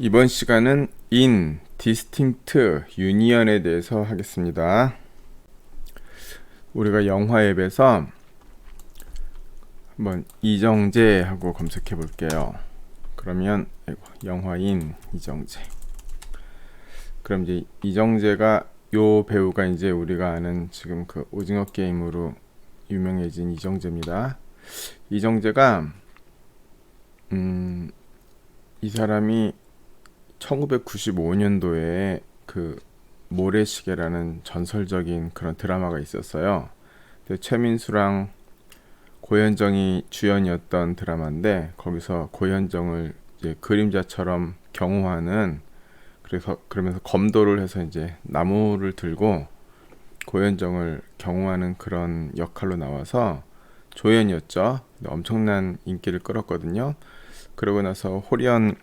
이번 시간은 in, distinct, union에 대해서 하겠습니다. 우리가 영화 앱에서 한번 이정재 하고 검색해 볼게요. 그러면 영화인 이정재. 그럼 이제 이정재가 요 배우가 이제 우리가 아는 지금 그 오징어 게임으로 유명해진 이정재입니다. 이정재가 이 사람이 1995년도에 그 모래시계라는 전설적인 그런 드라마가 있었어요. 최민수랑 고현정이 주연이었던 드라마인데 거기서 고현정을 이제 그림자처럼 경호하는 그러면서 검도를 해서 이제 나무를 들고 고현정을 경호하는 그런 역할로 나와서 조연이었죠. 엄청난 인기를 끌었거든요. 그러고 나서 호리연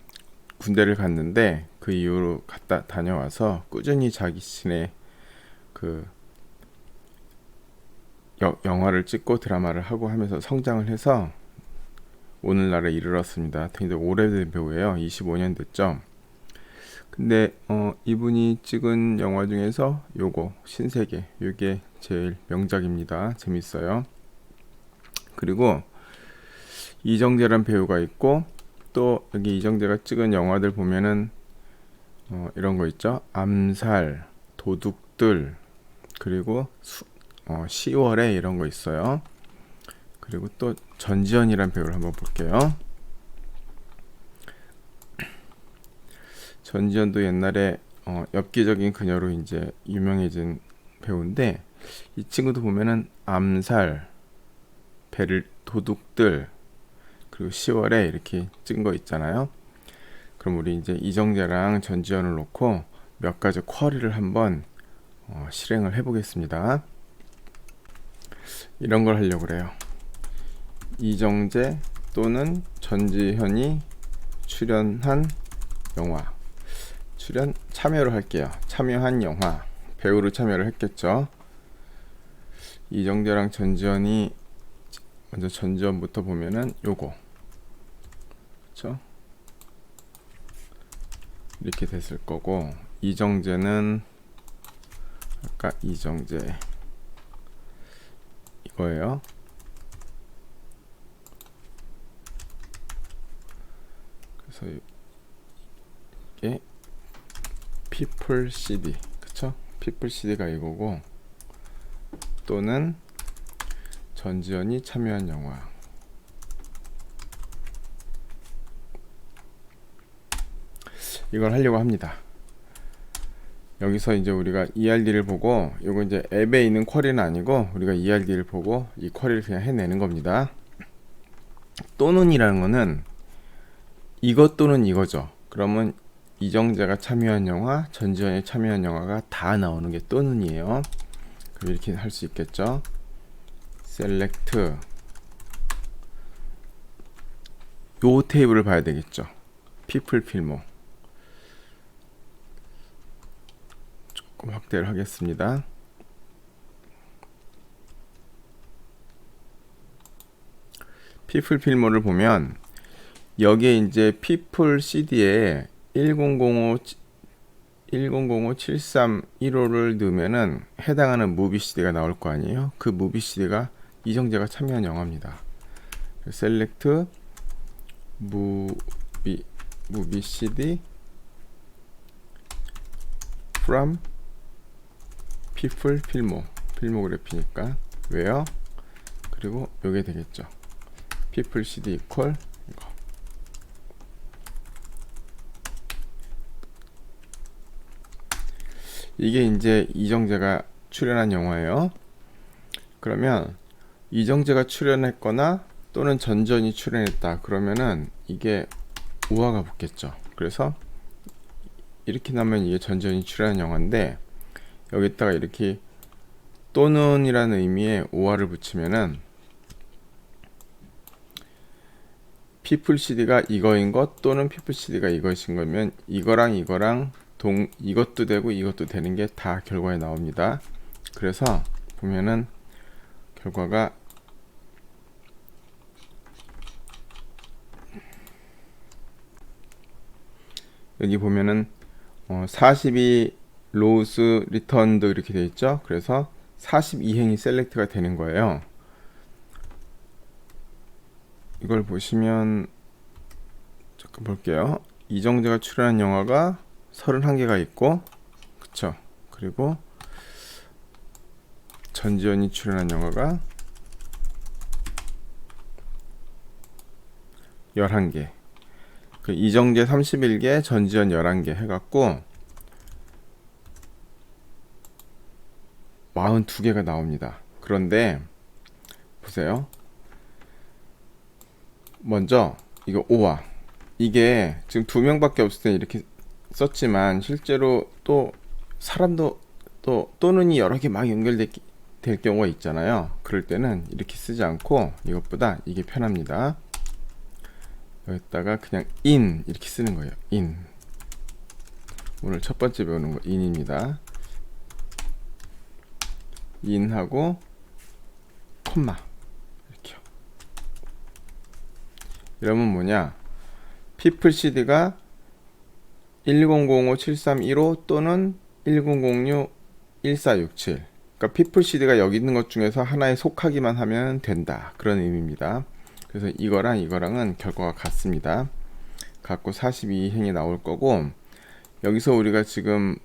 군대를 갔는데 그 이후로 다녀와서 꾸준히 자신의 그 영화를 찍고 드라마를 하고 하면서 성장을 해서 오늘날에 이르렀습니다. 굉장히 오래된 배우예요. 25년 됐죠. 근데 이분이 찍은 영화 중에서 요거 신세계, 요게 제일 명작입니다. 재밌어요. 그리고 이정재란 배우가 있고 또 여기 이정재가 찍은 영화들 보면은 이런 거 있죠. 암살, 도둑들, 그리고 10월에 이런 거 있어요. 그리고 또 전지현이란 배우를 한번 볼게요. 전지현도 옛날에 엽기적인 그녀로 이제 유명해진 배우인데 이 친구도 보면은 암살, 도둑들, 그리고 10월에 이렇게 찍은 거 있잖아요. 그럼 우리 이제 이정재랑 전지현을 놓고 몇 가지 쿼리를 한번 실행을 해보겠습니다. 이런 걸 하려고 그래요. 이정재 또는 전지현이 출연한 영화. 참여를 할게요. 참여한 영화. 배우로 참여를 했겠죠. 이정재랑 전지현이 먼저 전지현부터 보면은 요거. 그렇죠? 이렇게 됐을 거고 이정재는 아까 이정재 이거예요. 그래서 이게 people CD, 그쵸? people CD가 이거고 또는 전지현이 참여한 영화. 이걸 하려고 합니다. 여기서 이제 우리가 ERD를 보고 이거 이제 앱에 있는 쿼리는 아니고 우리가 ERD를 보고 이 쿼리를 그냥 해내는 겁니다. 또는이라는 거는 이것 또는 이거죠. 그러면 이정재가 참여한 영화, 전지현이 참여한 영화가 다 나오는 게 또는이에요. 그럼 이렇게 할 수 있겠죠. 셀렉트 요 테이블을 봐야 되겠죠. 피플 필모 조금 확대를 하겠습니다. 피플 필모를 보면 여기에 이제 피플 CD에 1005-7315를 넣으면은 해당하는 무비 CD가 나올 거 아니에요. 그 무비 CD가 이정재가 참여한 영화입니다. 셀렉트 무비 CD from people 필모그래피니까 왜요? 그리고 요게 되겠죠. people CD 이퀄 이거. 이게 이제 이정재가 출연한 영화예요. 그러면 이정재가 출연했거나 또는 전지현이 출연했다 그러면은 이게 우화가 붙겠죠. 그래서 이렇게 나면 이게 전지현이 출연한 영화인데 여기다가 이렇게 또는이라는 의미의 우화를 붙이면은 people CD가 이거인 것 또는 people CD가 이것인 거면 이거랑 이것도 되고 이것도 되는 게 다 결과에 나옵니다. 그래서 보면은 결과가 여기 보면은 42 로우스 리턴드 이렇게 되어 있죠. 그래서 42행이 셀렉트가 되는 거예요. 이걸 보시면 잠깐 볼게요. 이정재가 출연한 영화가 31개가 있고, 그쵸? 그리고 전지현이 출연한 영화가 11개. 그 이정재 31개, 전지현 11개 해갖고 42개가 나옵니다. 그런데 보세요. 먼저 이거 5화. 이게 지금 2명밖에 없을 때 이렇게 썼지만 실제로 또 사람도 또는 여러 개 막 연결될 경우가 있잖아요. 그럴 때는 이렇게 쓰지 않고 이것보다 이게 편합니다. 여기다가 그냥 in 이렇게 쓰는 거예요. in. 오늘 첫 번째 배우는 거 in입니다. in하고 콤마 이렇게요. 이러면 뭐냐? people CD가 1005-7315 또는 1006-1467. 그러니까 people CD가 여기 있는 것 중에서 하나에 속하기만 하면 된다. 그런 의미입니다. 그래서 이거랑은 결과가 같습니다. 같고 42행이 나올 거고, 여기서 우리가 지금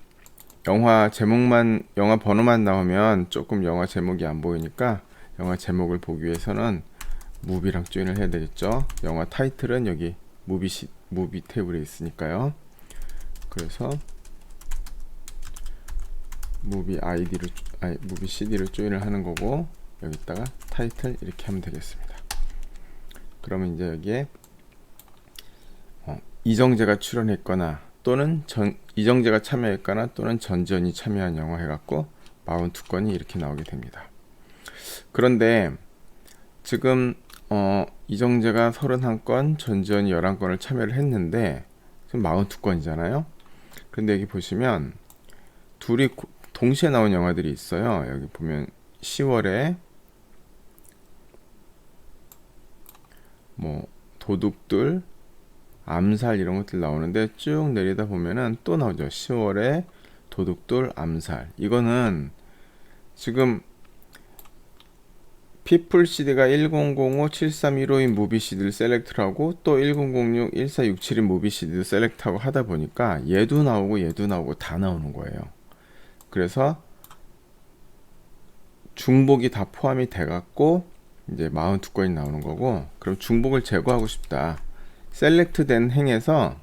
영화 번호만 나오면 조금 영화 제목이 안 보이니까 영화 제목을 보기 위해서는 무비랑 조인을 해야 되겠죠. 영화 타이틀은 여기 무비 테이블에 있으니까요. 그래서 무비 CD를 조인을 하는 거고, 여기다가 타이틀 이렇게 하면 되겠습니다. 그러면 이제 여기에 이정재가 출연했거나 또는 이정재가 참여했거나 또는 전지현이 참여한 영화 해갖고 42건이 이렇게 나오게 됩니다. 그런데 지금 이정재가 31건, 전지현이 11건을 참여를 했는데 지금 42건이잖아요. 그런데 여기 보시면 둘이 동시에 나온 영화들이 있어요. 여기 보면 10월에 뭐 도둑들, 암살 이런 것들 나오는데 쭉 내리다 보면은 또 나오죠. 10월에 도둑들, 암살. 이거는 지금 people CD가 1005-7315인 무비 CD를 셀렉트하고 또 1006-1467인 무비 CD를 셀렉트하고 하다 보니까 얘도 나오고 다 나오는 거예요. 그래서 중복이 다 포함이 돼갖고 이제 42건이 나오는 거고, 그럼 중복을 제거하고 싶다. 셀렉트 된 행에서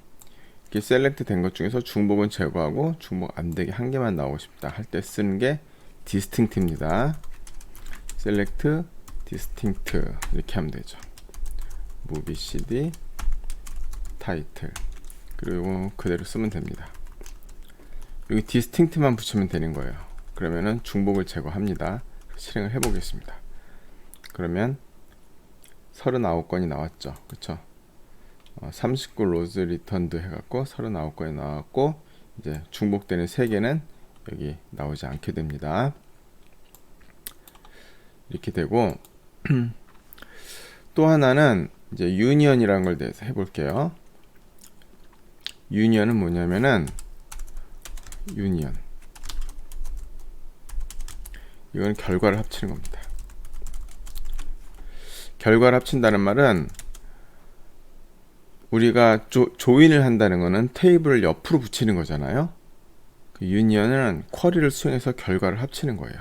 이렇게 셀렉트 된 것 중에서 중복은 제거하고 중복 안 되게 한 개만 나오고 싶다 할 때 쓰는 게 distinct입니다. 셀렉트 distinct 이렇게 하면 되죠. 무비 CD 타이틀 그리고 그대로 쓰면 됩니다. 여기 distinct만 붙이면 되는 거예요. 그러면은 중복을 제거합니다. 실행을 해보겠습니다. 그러면 39건이 나왔죠. 그쵸? 39 로즈 리턴드 해갖고 39건이 나왔고, 이제 중복되는 3개는 여기 나오지 않게 됩니다. 이렇게 되고 또 하나는 이제 유니언이라는 걸 대해서 해볼게요. 유니언은 뭐냐면은 유니언 이건 결과를 합치는 겁니다. 결과를 합친다는 말은 우리가 조인을 한다는 거는 테이블을 옆으로 붙이는 거잖아요. 그 유니언은 쿼리를 수행해서 결과를 합치는 거예요.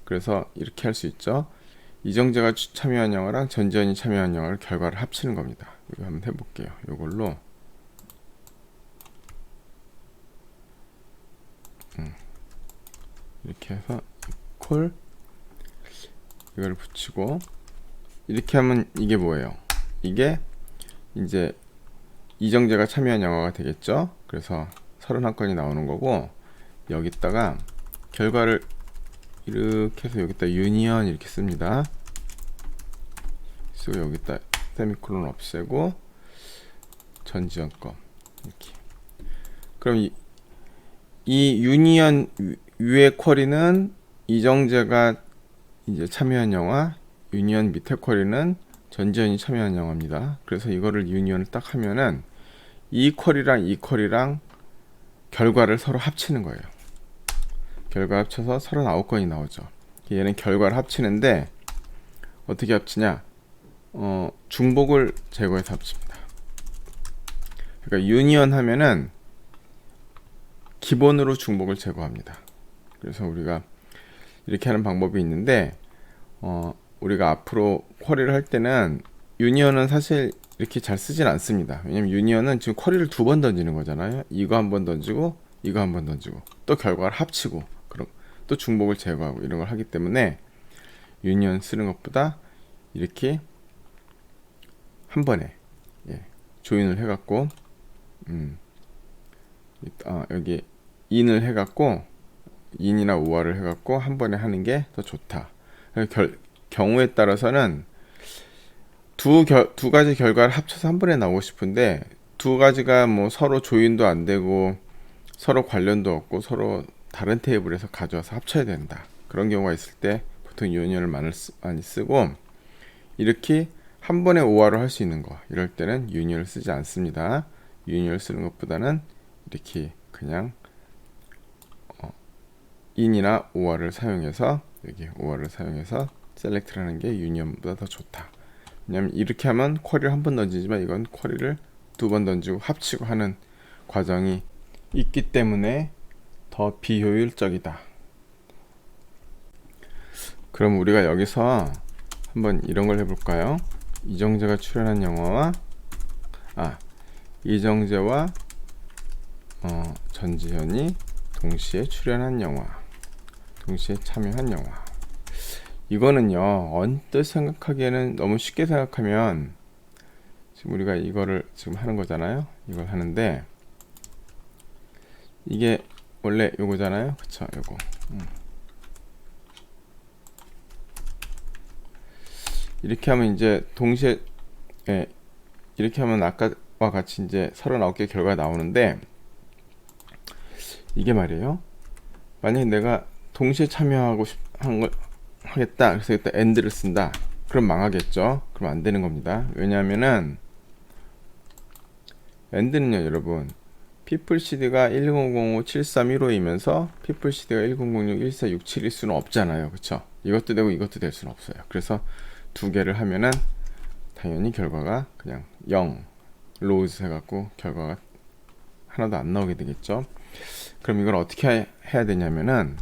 그래서 이렇게 할 수 있죠. 이정재가 참여한 영화랑 전지현이 참여한 영화를 결과를 합치는 겁니다. 이거 한번 해볼게요. 이걸로 이렇게 해서 콜 이걸 붙이고 이렇게 하면 이게 뭐예요? 이게 이제 이정재가 참여한 영화가 되겠죠. 그래서 31건이 나오는 거고, 여기다가 결과를 이렇게 해서 여기다 유니언 이렇게 씁니다. 그래서 여기다 세미콜론 없애고 전지현 거 이렇게. 그럼 이 유니언 위의 쿼리는 이정재가 이제 참여한 영화, 유니언 밑에 쿼리는 전지현이 참여한 영화입니다. 그래서 이거를 유니언을 딱 하면은 이 쿼리랑 이 쿼리랑 결과를 서로 합치는 거예요. 결과 합쳐서 39건이 나오죠. 얘는 결과를 합치는데 어떻게 합치냐? 중복을 제거해서 합칩니다. 그러니까 유니언 하면은 기본으로 중복을 제거합니다. 그래서 우리가 이렇게 하는 방법이 있는데 우리가 앞으로 쿼리를 할 때는 유니언은 사실 이렇게 잘 쓰진 않습니다. 왜냐면 유니언은 지금 쿼리를 두 번 던지는 거잖아요. 이거 한 번 던지고 이거 한 번 던지고 또 결과를 합치고 그럼 또 중복을 제거하고 이런 걸 하기 때문에 유니언 쓰는 것보다 이렇게 한 번에 조인을 해갖고 여기 인을 해갖고 인이나 우화를 해갖고 한 번에 하는 게 더 좋다. 경우에 따라서는 두 가지 결과를 합쳐서 한 번에 나오고 싶은데 두 가지가 뭐 서로 조인도 안 되고 서로 관련도 없고 서로 다른 테이블에서 가져와서 합쳐야 된다. 그런 경우가 있을 때 보통 유니언을 많이 쓰고 이렇게 한 번에 오화를 할 수 있는 거 이럴 때는 유니언을 쓰지 않습니다. 유니언을 쓰는 것보다는 이렇게 그냥 인이나 오화를 사용해서 여기 오화를 사용해서 셀렉트를 하는 게 유니언보다 더 좋다. 왜냐면 이렇게 하면 쿼리를 한 번 던지지만 이건 쿼리를 두 번 던지고 합치고 하는 과정이 있기 때문에 더 비효율적이다. 그럼 우리가 여기서 한번 이런 걸 해볼까요? 이정재가 출연한 영화와 이정재와 전지현이 동시에 출연한 영화, 동시에 참여한 영화. 이거는요 언뜻 생각하기에는 너무 쉽게 생각하면 지금 우리가 이거를 지금 하는 거잖아요. 이걸 하는데 이게 원래 요거잖아요. 그쵸? 요거 이렇게 하면 이제 동시에 이렇게 하면 아까와 같이 이제 39개 결과가 나오는데 이게 말이에요. 만약에 내가 동시에 참여하고 하겠다. 그래서 일단 AND를 쓴다. 그럼 망하겠죠. 그럼 안 되는 겁니다. 왜냐하면은 AND는요, 여러분, PeopleCD가 1005-7315이면서 PeopleCD가 1006-1467일 수는 없잖아요. 그쵸? 이것도 되고 이것도 될 수는 없어요. 그래서 두 개를 하면은 당연히 결과가 그냥 0 로우즈 해갖고 결과가 하나도 안 나오게 되겠죠. 그럼 이걸 어떻게 해야 되냐면은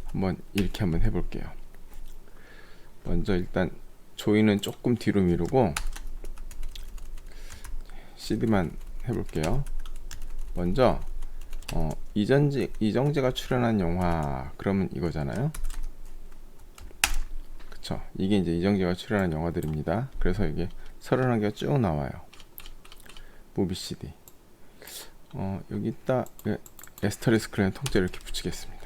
한번 이렇게 한번 해볼게요. 먼저 일단 조인은 조금 뒤로 미루고 CD만 해볼게요. 먼저 이정재가 출연한 영화 그러면 이거잖아요. 그쵸? 이게 이제 이정재가 출연한 영화들입니다. 그래서 이게 31개가 쭉 나와요. 무비 CD. 여기다 에스터리스크라는 통째로 이렇게 붙이겠습니다.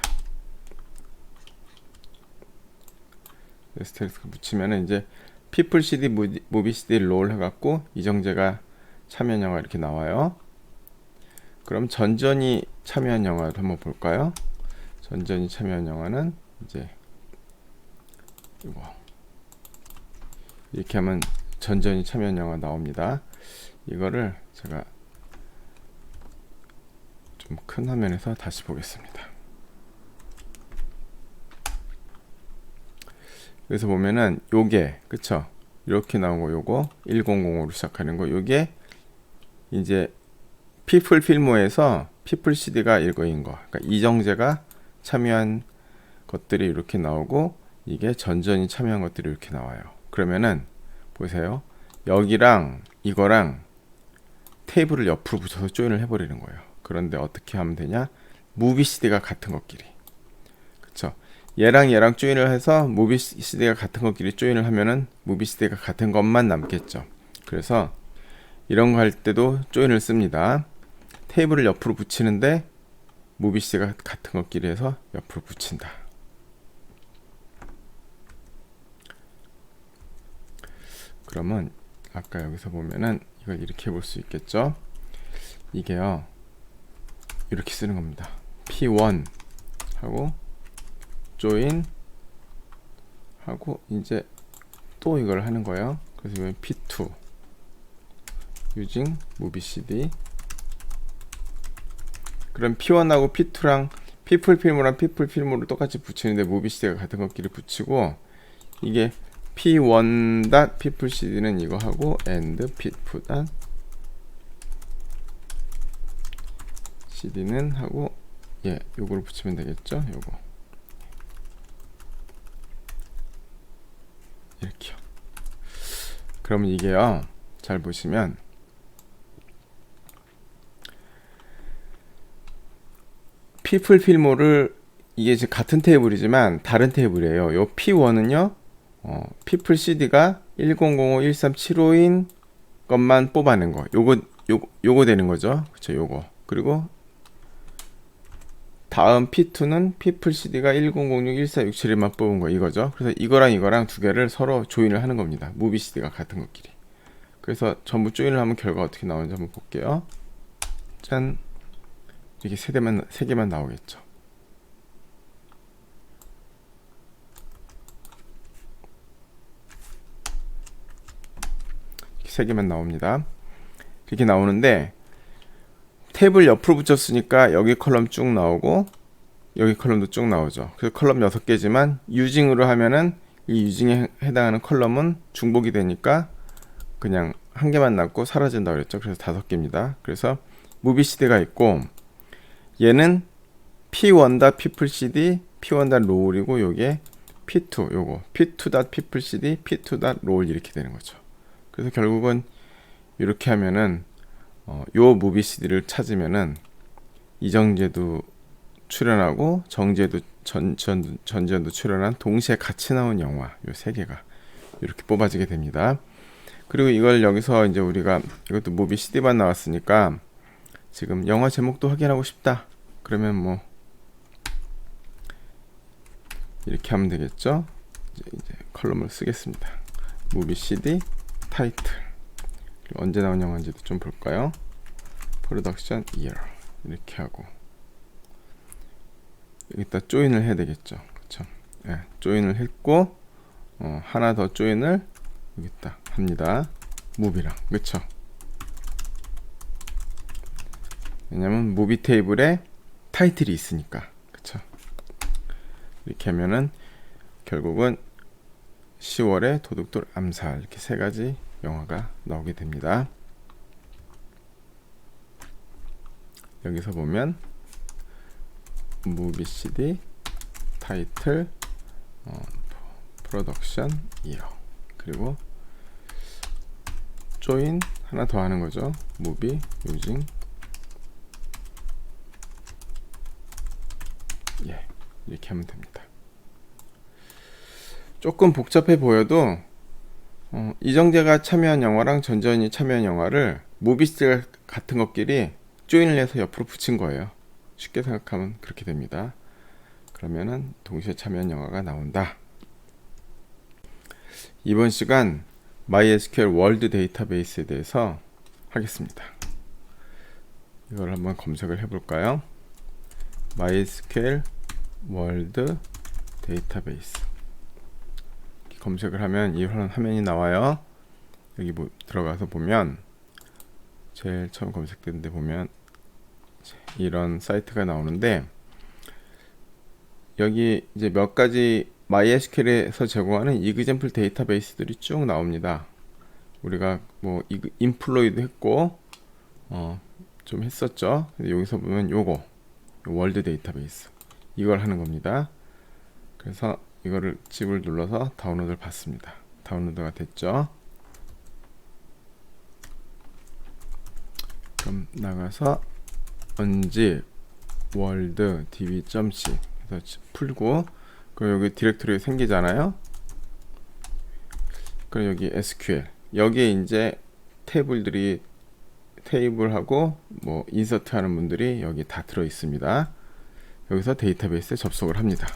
에스터리스크 붙이면은 이제 피플 CD, 무비 CD 롤 해갖고 이정재가 참여한 영화 이렇게 나와요. 그럼 전전이 참여한 영화도 한번 볼까요? 전전이 참여한 영화는 이제 이거 이렇게 하면 전전이 참여한 영화 나옵니다. 이거를 제가 좀 큰 화면에서 다시 보겠습니다. 그래서 보면은 요게 그쵸? 이렇게 나온 거 요거 1005로 시작하는 거 요게 이제 피플 필모에서 피플 CD가 이거인 거. 그러니까 이정재가 참여한 것들이 이렇게 나오고 이게 전전이 참여한 것들이 이렇게 나와요. 그러면은 보세요. 여기랑 이거랑 테이블을 옆으로 붙여서 조인을 해버리는 거예요. 그런데 어떻게 하면 되냐? 무비 CD가 같은 것끼리. 그쵸? 얘랑 얘랑 조인을 해서 무비 CD가 같은 것끼리 조인을 하면은 무비 CD가 같은 것만 남겠죠. 그래서 이런 거 할 때도 조인을 씁니다. 테이블을 옆으로 붙이는데 무비 CD가 같은 것끼리 해서 옆으로 붙인다. 그러면 아까 여기서 보면은 이걸 이렇게 볼 수 있겠죠. 이게요 이렇게 쓰는 겁니다. P1 하고 join 하고 이제 또 이걸 하는 거예요. 그래서 이건 P2 using movie CD. 그럼 P1하고 P2랑 people 필모랑 people 필모를 똑같이 붙이는데 movie CD가 같은 것끼리 붙이고, 이게 P1. people CD는 이거 하고 and P2. CD는 하고 요거를 붙이면 되겠죠. 요거 이렇게요. 그러면 이게요 잘 보시면 people 필모를 이게 지금 같은 테이블이지만 다른 테이블이에요. 요 P1은요 people CD가 1005-1375인 것만 뽑아낸 거, 요거 되는 거죠. 그쵸, 요거. 그리고 다음 P2는 people CD가 1006-1467만 뽑은 거, 이거죠. 그래서 이거랑 두 개를 서로 조인을 하는 겁니다. movie CD가 같은 것끼리. 그래서 전부 조인을 하면 결과 어떻게 나오는지 한번 볼게요. 짠. 이렇게 세 개만 나오겠죠. 이렇게 세 개만 나옵니다. 이렇게 나오는데 탭을 옆으로 붙였으니까 여기 컬럼 쭉 나오고 여기 컬럼도 쭉 나오죠. 그래서 컬럼 6개지만 유징으로 하면은 이 유징에 해당하는 컬럼은 중복이 되니까 그냥 한 개만 남고 사라진다 그랬죠. 그래서 5개입니다. 그래서 movie CD가 있고, 얘는 P1. people CD, P1. roll이고, 요게 P2, 요거 P2. people CD, P2. roll 이렇게 되는 거죠. 그래서 결국은 이렇게 하면은 요 movie CD를 찾으면은 이정재도 출연하고 정재도 전지현도 출연한 동시에 같이 나온 영화 요 3개가 이렇게 뽑아지게 됩니다. 그리고 이걸 여기서 이제 우리가 이것도 movie CD만 나왔으니까 지금 영화 제목도 확인하고 싶다 그러면 뭐 이렇게 하면 되겠죠. 이제 컬럼을 쓰겠습니다. movie CD 타이틀, 언제 나온 영화인지도 좀 볼까요? 프로덕션 이어 이렇게 하고 여기다 조인을 해야 되겠죠. 그쵸? 네, 조인을 했고 하나 더 조인을 여기다 합니다. 무비랑. 그쵸? 왜냐면 무비 테이블에 타이틀이 있으니까. 그쵸? 이렇게 하면은 결국은 10월에 도둑돌 암살, 이렇게 3가지 영화가 나오게 됩니다. 여기서 보면 무비 CD 타이틀 프로덕션 이어, 그리고 조인 하나 더 하는 거죠. 무비 유징 이렇게 하면 됩니다. 조금 복잡해 보여도 이정재가 참여한 영화랑 전지현이 참여한 영화를 무비스가 같은 것끼리 조인을 해서 옆으로 붙인 거예요. 쉽게 생각하면 그렇게 됩니다. 그러면은 동시에 참여한 영화가 나온다. 이번 시간 MySQL 월드 데이터베이스에 대해서 하겠습니다. 이걸 한번 검색을 해볼까요? MySQL 월드 데이터베이스 검색을 하면 이런 화면이 나와요. 여기 들어가서 보면 제일 처음 검색된 데 보면 이런 사이트가 나오는데, 여기 이제 몇 가지 MySQL에서 제공하는 이그젬플 데이터베이스들이 쭉 나옵니다. 우리가 뭐 인플로이도 했고 좀 했었죠. 근데 여기서 보면 요거 월드 데이터베이스 이걸 하는 겁니다. 그래서 이거를 집을 눌러서 다운로드를 받습니다. 다운로드가 됐죠. 그럼 나가서 unzip world db.c 해서 풀고, 그럼 여기 디렉토리 생기잖아요. 그럼 여기 SQL, 여기에 이제 테이블하고 뭐 인서트 하는 분들이 여기 다 들어 있습니다. 여기서 데이터베이스에 접속을 합니다.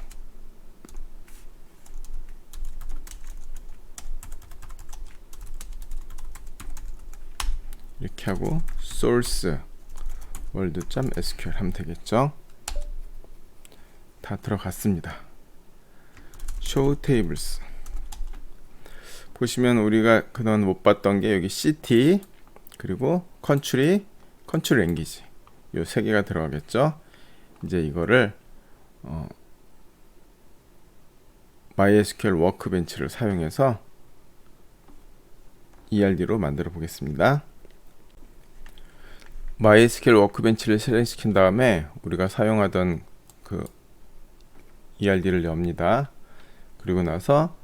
이렇게 하고 source world.sql 하면 되겠죠. 다 들어갔습니다. show tables 보시면 우리가 그동안 못 봤던 게 여기 city 그리고 country language 요 세 개가 들어가겠죠. 이제 이거를 MySQL 워크벤치를 사용해서 ERD로 만들어 보겠습니다. MySQL 워크벤치를 실행시킨 다음에 우리가 사용하던 그 ERD를 엽니다. 그리고 나서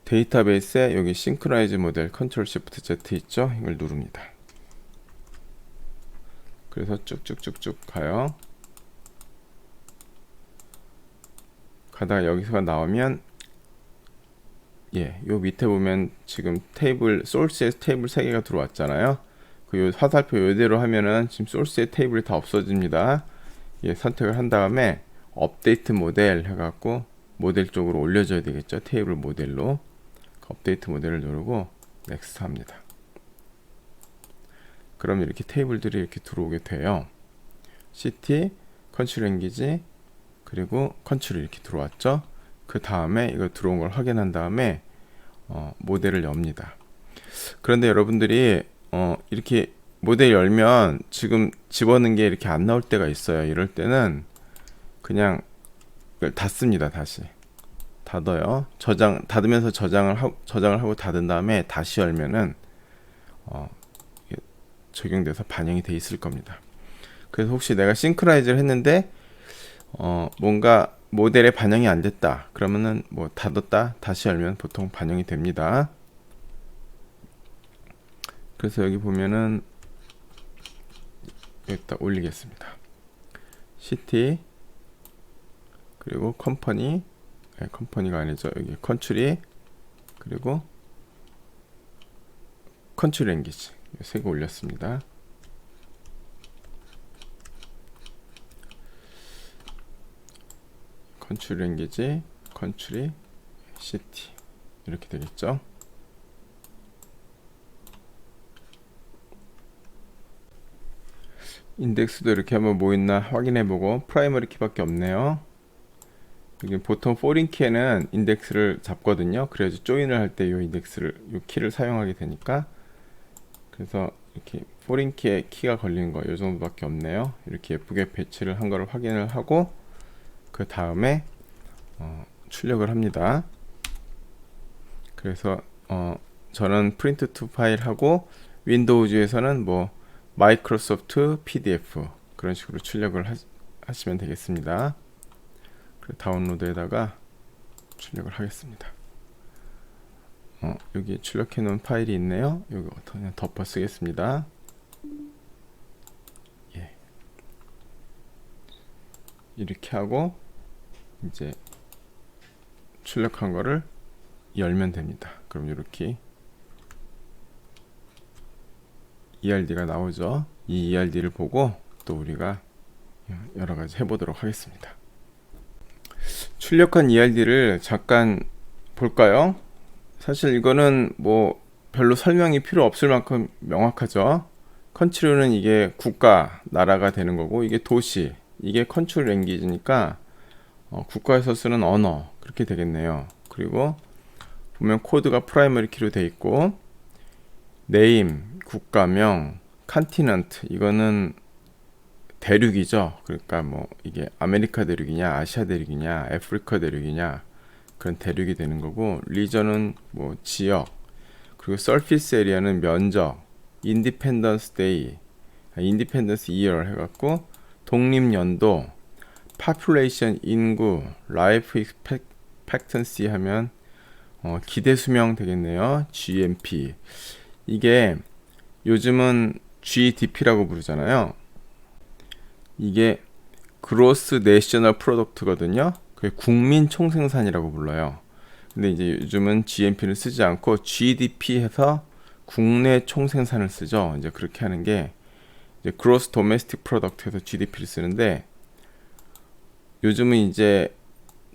데이터베이스에 여기 싱크로나이즈 모델 컨트롤 시프트 Z 있죠? 이걸 누릅니다. 그래서 쭉쭉쭉쭉 가요. 가다가 여기서 나오면 요 밑에 보면 지금 테이블 소스에 테이블 3개가 들어왔잖아요. 그 화살표 이대로 하면은 지금 소스의 테이블이 다 없어집니다. 선택을 한 다음에 업데이트 모델 해갖고 모델 쪽으로 올려줘야 되겠죠. 테이블 모델로 업데이트 모델을 누르고 넥스트 합니다. 그럼 이렇게 테이블들이 이렇게 들어오게 돼요. city, country language, 그리고 country 이렇게 들어왔죠. 그 다음에 이거 들어온 걸 확인한 다음에 모델을 엽니다. 그런데 여러분들이 이렇게 모델 열면 지금 집어넣은 게 이렇게 안 나올 때가 있어요. 이럴 때는 그냥 이걸 닫습니다. 다시 닫아요. 닫으면서 저장을 하고 닫은 다음에 다시 열면은 적용돼서 반영이 돼 있을 겁니다. 그래서 혹시 내가 싱크라이즈를 했는데 뭔가 모델에 반영이 안 됐다 그러면은 뭐 닫았다 다시 열면 보통 반영이 됩니다. 그래서 여기 보면은 여기다 올리겠습니다. city 그리고 컴퍼니 컴퍼니가 아니죠. 여기 컨트리 그리고 컨트리 랭귀지 세 개 올렸습니다. 컨트리 랭귀지, 컨트리, 시티 이렇게 되겠죠. 인덱스도 이렇게 한번 뭐 있나 확인해보고 프라이머리 키밖에 없네요. 여기 보통 포린 키에는 인덱스를 잡거든요. 그래야지 조인을 할 때 이 인덱스를 이 키를 사용하게 되니까 그래서 이렇게 포린 키에 키가 걸리는 거 이 정도밖에 없네요. 이렇게 예쁘게 배치를 한 거를 확인을 하고 그 다음에 출력을 합니다. 그래서 저는 프린트 투 파일 하고 윈도우즈에서는 뭐 마이크로소프트 PDF 그런 식으로 출력을 하시면 되겠습니다. 다운로드에다가 출력을 하겠습니다. 여기 출력해 놓은 파일이 있네요. 여기 그냥 덮어 쓰겠습니다. 이렇게 하고 이제 출력한 거를 열면 됩니다. 그럼 이렇게 ERD가 나오죠. 이 ERD를 보고 또 우리가 여러 가지 해보도록 하겠습니다. 출력한 ERD를 잠깐 볼까요? 사실 이거는 뭐 별로 설명이 필요 없을 만큼 명확하죠. 컨트리는 이게 국가, 나라가 되는 거고 이게 도시, 이게 컨트롤 랭귀지니까 국가에서 쓰는 언어 그렇게 되겠네요. 그리고 보면 코드가 프라이머리 키로 돼 있고 네임, 국가명, 컨티넌트 이거는 대륙이죠. 그러니까 뭐 이게 아메리카 대륙이냐, 아시아 대륙이냐, 아프리카 대륙이냐 그런 대륙이 되는 거고 리전은 뭐 지역 그리고 서피스 에리아는 면적, 인디펜던스 데이, 인디펜던스 이어 해갖고 독립연도, population 인구, life expectancy 하면 기대 수명 되겠네요. GNP 이게 요즘은 GDP라고 부르잖아요. 이게 Gross National Product거든요. 그게 국민 총생산이라고 불러요. 근데 이제 요즘은 GNP를 쓰지 않고 GDP 해서 국내 총생산을 쓰죠. 이제 그렇게 하는 게 이제 Gross Domestic Product 해서 GDP를 쓰는데 요즘은 이제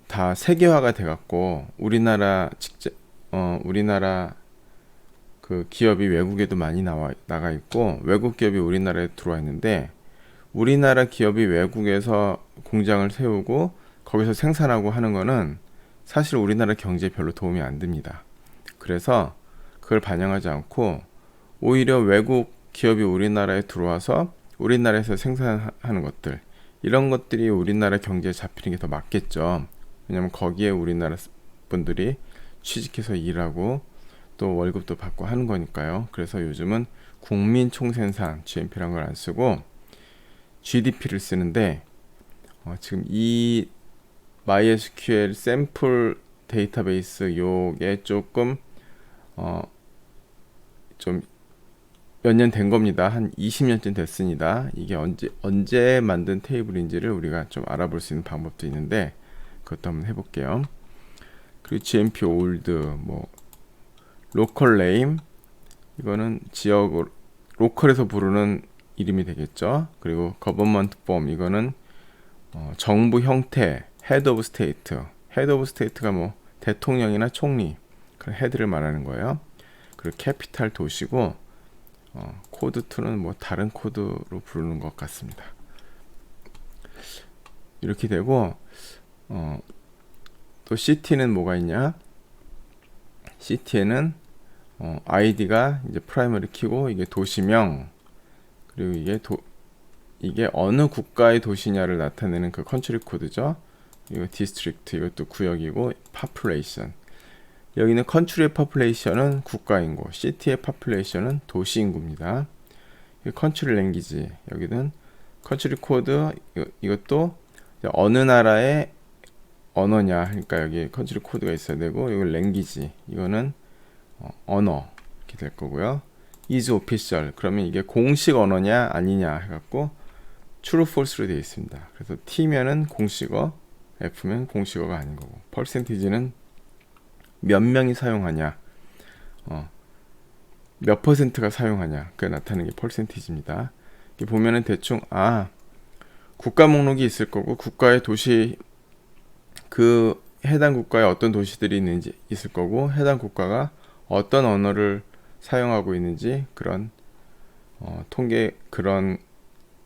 다 세계화가 돼갖고 우리나라 그 기업이 외국에도 많이 나가 있고 외국 기업이 우리나라에 들어와 있는데 우리나라 기업이 외국에서 공장을 세우고 거기서 생산하고 하는 거는 사실 우리나라 경제에 별로 도움이 안 됩니다. 그래서 그걸 반영하지 않고 오히려 외국 기업이 우리나라에 들어와서 우리나라에서 생산하는 것들, 이런 것들이 우리나라 경제에 잡히는 게 더 맞겠죠. 왜냐면 거기에 우리나라 분들이 취직해서 일하고 또 월급도 받고 하는 거니까요. 그래서 요즘은 국민 총생산 GNP라는 걸 안 쓰고 GDP를 쓰는데 지금 이 MySQL 샘플 데이터베이스 요게 조금 좀 몇 년 된 겁니다. 한 20년쯤 됐습니다. 이게 언제 만든 테이블인지를 우리가 좀 알아볼 수 있는 방법도 있는데 그것도 한번 해볼게요. 그리고 GNP old, 뭐 local name, 이거는 지역으로 로컬에서 부르는 이름이 되겠죠. 그리고 government form, 이거는 정부 형태, head of state, head of state가 뭐 대통령이나 총리, 그런 헤드를 말하는 거예요. 그리고 캐피탈 도시고 코드 2는 뭐 다른 코드로 부르는 것 같습니다. 이렇게 되고 또 city는 뭐가 있냐? city에는 id가 이제 프라이머리 키고 이게 도시명, 그리고 이게 어느 국가의 도시냐를 나타내는 그 컨트리 코드죠. 이거 디스트릭트, 이것도 구역이고 population. 여기는 컨트리의 population은 국가인구, 시티의 population은 도시인구입니다. 컨트리 랭귀지, 여기는 컨트리 코드, 이것도 어느 나라의 언어냐, 그러니까 여기 컨트리 코드가 있어야 되고, 이거 랭귀지, 이거는 언어 이렇게 될 거고요. is official, 그러면 이게 공식 언어냐 아니냐 해갖고 true, false로 되어 있습니다. 그래서 T면은 공식어, F면 공식어가 아닌 거고, percentage는 몇 명이 사용하냐, 몇 퍼센트가 사용하냐, 그게 나타나는 게 퍼센티지입니다. 이렇게 보면은 대충 국가 목록이 있을 거고 국가의 도시, 그 해당 국가에 어떤 도시들이 있는지 있을 거고 해당 국가가 어떤 언어를 사용하고 있는지 그런 통계, 그런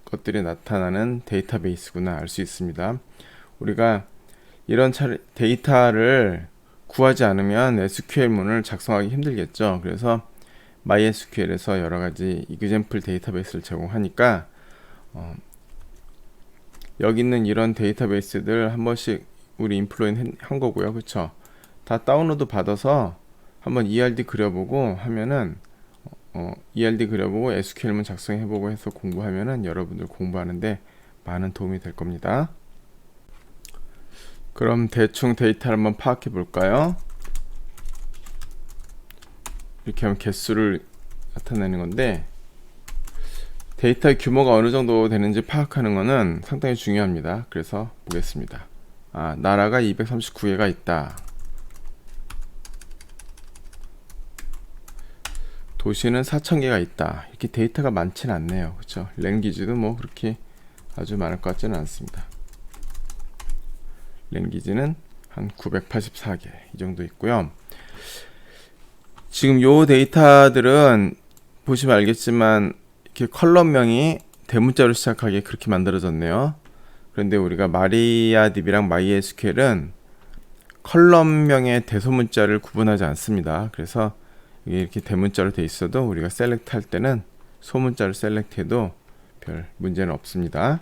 것들이 나타나는 데이터베이스구나 알 수 있습니다. 우리가 이런 데이터를 구하지 않으면 SQL문을 작성하기 힘들겠죠. 그래서 MySQL에서 여러가지 example 데이터베이스를 제공하니까 여기 있는 이런 데이터베이스들 한 번씩 우리 인플로인 한 거고요. 그쵸? 다 다운로드 받아서 한번 ERD 그려보고 하면은 ERD 그려보고 SQL문 작성해보고 해서 공부하면은 여러분들 공부하는데 많은 도움이 될 겁니다. 그럼 대충 데이터를 한번 파악해 볼까요? 이렇게 하면 개수를 나타내는 건데 데이터의 규모가 어느 정도 되는지 파악하는 것은 상당히 중요합니다. 그래서 보겠습니다. 나라가 239개가 있다. 도시는 4,000개가 있다. 이렇게 데이터가 많지는 않네요. 그렇죠? 랭귀지도 뭐 그렇게 아주 많을 것 같지는 않습니다. 랭귀지는 한 984개 이 정도 있고요. 지금 요 데이터들은 보시면 알겠지만 이렇게 컬럼명이 대문자로 시작하게 그렇게 만들어졌네요. 그런데 우리가 마리아DB랑 MySQL은 컬럼명의 대소문자를 구분하지 않습니다. 그래서 이게 이렇게 대문자로 돼 있어도 우리가 셀렉트 할 때는 소문자를 셀렉트 해도 별 문제는 없습니다.